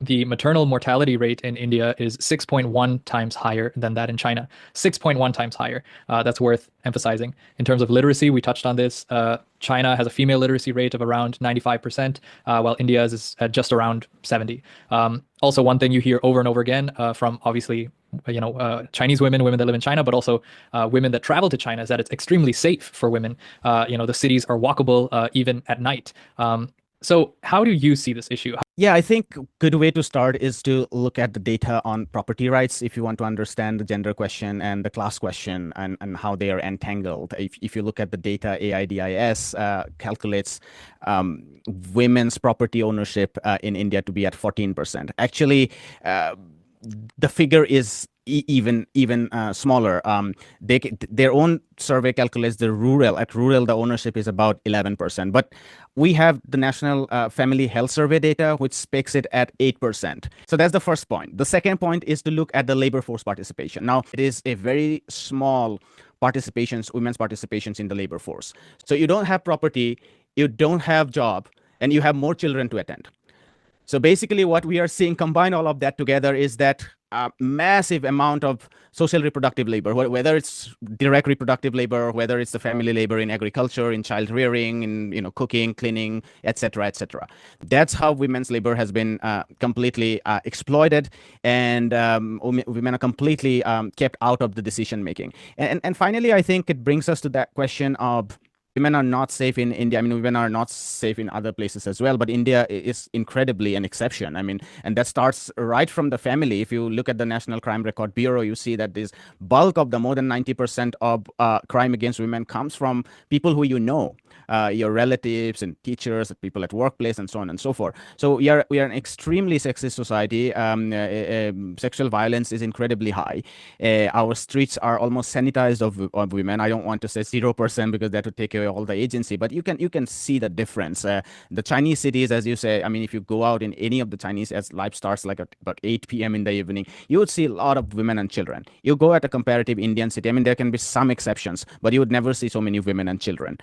the maternal mortality rate in India is 6.1 times higher than that in China. 6.1 times higher. That's worth emphasizing. In terms of literacy, we touched on this. China has a female literacy rate of around 95%, while India is at just around 70. Also, one thing you hear over and over again from obviously Chinese women, women that live in China, but also women that travel to China, is that it's extremely safe for women. The cities are walkable even at night. So how do you see this issue? Yeah, I think a good way to start is to look at the data on property rights if you want to understand the gender question and the class question and how they are entangled. If you look at the data, AIDIS calculates women's property ownership in India to be at 14%. Actually, the figure is even smaller. Their own survey calculates the rural. At rural, the ownership is about 11%. But we have the National Family Health Survey data, which specs it at 8%. So that's the first point. The second point is to look at the labor force participation. Now, it is a very small women's participations in the labor force. So you don't have property, you don't have job, and you have more children to attend. So basically what we are seeing, combine all of that together, is that massive amount of social reproductive labor, whether it's direct reproductive labor, whether it's the family labor in agriculture, in child rearing, in cooking, cleaning, etc., etc. That's how women's labor has been completely exploited, and women are completely kept out of the decision making. And finally, I think it brings us to that question of women are not safe in India. I mean, women are not safe in other places as well, but India is incredibly an exception. I mean, and that starts right from the family. If you look at the National Crime Record Bureau, you see that this bulk of the more than 90% of crime against women comes from people who your relatives and teachers, people at workplace, and so on and so forth. So we are an extremely sexist society. Sexual violence is incredibly high. Our streets are almost sanitized of women. I don't want to say 0% because that would take away all the agency, but you can see the difference. The Chinese cities, as you say, I mean, if you go out in any of the Chinese, as life starts like at about 8 p.m. in the evening, you would see a lot of women and children. You go at a comparative Indian city, I mean, there can be some exceptions, but you would never see so many women and children.